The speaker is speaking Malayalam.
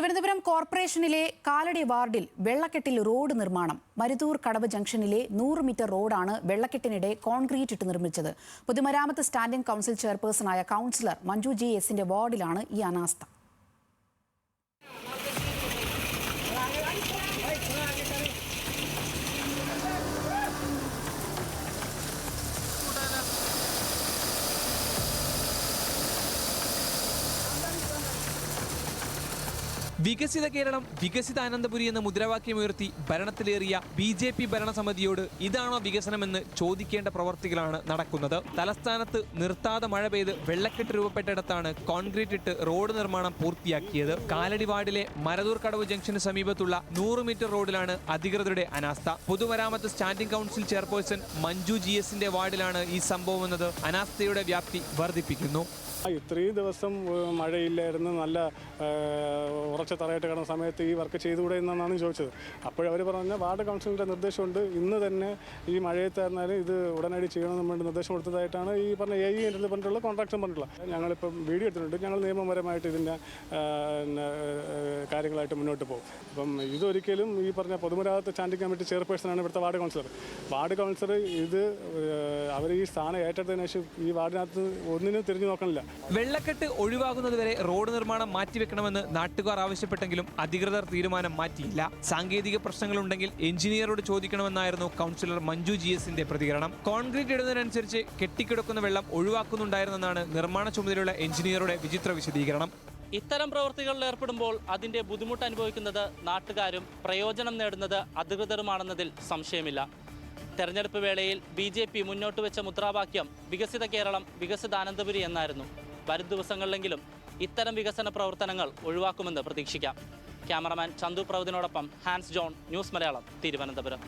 തിരുവനന്തപുരം കോർപ്പറേഷനിലെ കാലടി വാർഡിൽ വെള്ളക്കെട്ടിൽ റോഡ് നിർമ്മാണം. മരുതൂർ കടവ് ജംഗ്ഷനിലെ 100 മീറ്റർ റോഡാണ് വെള്ളക്കെട്ടിനിടെ കോൺക്രീറ്റ് ഇട്ട് നിർമ്മിച്ചത്. പൊതുമരാമത്ത് സ്റ്റാൻഡിംഗ് കൗൺസിൽ ചെയർപേഴ്സണായ കൗൺസിലർ മഞ്ജു ജി.എസിന്റെ വാർഡിലാണ് ഈ അനാസ്ഥ. വികസിത കേരളം വികസിത അനന്തപുരി എന്ന മുദ്രാവാക്യമുയർത്തി ഭരണത്തിലേറിയ BJP ഭരണസമിതിയോട് ഇതാണോ വികസനമെന്ന് ചോദിക്കേണ്ട പ്രവർത്തികളാണ് നടക്കുന്നത്. തലസ്ഥാനത്ത് നിർത്താതെ മഴ പെയ്ത് വെള്ളക്കെട്ട് രൂപപ്പെട്ടിടത്താണ് കോൺക്രീറ്റ് ഇട്ട് റോഡ് നിർമ്മാണം പൂർത്തിയാക്കിയത്. കാലടി വാർഡിലെ മരതൂർ കടവ് ജംഗ്ഷന് സമീപത്തുള്ള 100 മീറ്റർ റോഡിലാണ് അധികൃതരുടെ അനാസ്ഥ. പൊതുമരാമത്ത് സ്റ്റാൻഡിംഗ് കൗൺസിൽ ചെയർപേഴ്സൺ മഞ്ജു G.എസിന്റെ വാർഡിലാണ് ഈ സംഭവം എന്നത് അനാസ്ഥയുടെ വ്യാപ്തി വർദ്ധിപ്പിക്കുന്നു. ഇത്രയും ദിവസം മഴയില്ലായിരുന്നു, നല്ല ഉറച്ച തറയിട്ട് കിടന്ന സമയത്ത് ഈ വർക്ക് ചെയ്തുകൂടെ എന്നാണ് ചോദിച്ചത്. അപ്പോഴവർ പറഞ്ഞ വാർഡ് കൗൺസിലിൻ്റെ നിർദ്ദേശമുണ്ട്, ഇന്ന് തന്നെ ഈ മഴയത്തായിരുന്നാലും ഇത് ഉടനടി ചെയ്യണമെന്ന് വേണ്ടി നിർദ്ദേശം കൊടുത്തതായിട്ടാണ് ഈ പറഞ്ഞ AE എൻ്റെ പറഞ്ഞിട്ടുള്ള കോൺട്രാക്ടർ പറഞ്ഞിട്ടുള്ളത്. ഞങ്ങളിപ്പം വീഡിയോ എടുത്തിട്ടുണ്ട്. ഞങ്ങൾ നിയമപരമായിട്ട് ഇതിൻ്റെ കാര്യങ്ങളായിട്ട് മുന്നോട്ട് പോകും. അപ്പം ഇതൊരിക്കലും ഈ പറഞ്ഞ പൊതുമരാമത്ത് സ്റ്റാൻഡിംഗ് കമ്മിറ്റി ചെയർപേഴ്സണാണ് ഇവിടുത്തെ വാർഡ് കൗൺസിലർ. വാർഡ് കൗൺസിലർ ഇത് അവർ ഈ സ്ഥാനം ഏറ്റെടുത്തതിന് ശേഷം ഈ വാർഡിനകത്ത് ഒന്നിനും തിരിഞ്ഞു നോക്കണില്ല. വെള്ളക്കെട്ട് ഒഴിവാകുന്നതുവരെ റോഡ് നിർമ്മാണം മാറ്റിവെക്കണമെന്ന് നാട്ടുകാർ ആവശ്യപ്പെട്ടെങ്കിലും അധികൃതർ തീരുമാനം മാറ്റിയില്ല. സാങ്കേതിക പ്രശ്നങ്ങളുണ്ടെങ്കിൽ എഞ്ചിനീയറോട് ചോദിക്കണമെന്നായിരുന്നു കൗൺസിലർ മഞ്ജു G.എസിന്റെ പ്രതികരണം. കോൺക്രീറ്റ് ഇടുന്നതിനനുസരിച്ച് കെട്ടിക്കിടക്കുന്ന വെള്ളം ഒഴിവാക്കുന്നുണ്ടായിരുന്നെന്നാണ് നിർമ്മാണ ചുമതലയുള്ള എഞ്ചിനീയറുടെ വിചിത്ര വിശദീകരണം. ഇത്തരം പ്രവൃത്തികളിൽ ഏർപ്പെടുമ്പോൾ അതിന്റെ ബുദ്ധിമുട്ട് അനുഭവിക്കുന്നത് നാട്ടുകാരും പ്രയോജനം നേടുന്നത് അധികൃതരുമാണെന്നതിൽ സംശയമില്ല. തെരഞ്ഞെടുപ്പ് വേളയിൽ BJP മുന്നോട്ട് വെച്ച മുദ്രാവാക്യം വികസിത കേരളം വികസിത അനന്തപുരി എന്നായിരുന്നു. വരും ദിവസങ്ങളിലെങ്കിലും ഇത്തരം വികസന പ്രവർത്തനങ്ങൾ ഒഴിവാക്കുമെന്ന് പ്രതീക്ഷിക്കാം. ക്യാമറമാൻ ചന്തു പ്രവദിനോടൊപ്പം ഹാൻസ് ജോൺ, ന്യൂസ് മലയാളം, തിരുവനന്തപുരം.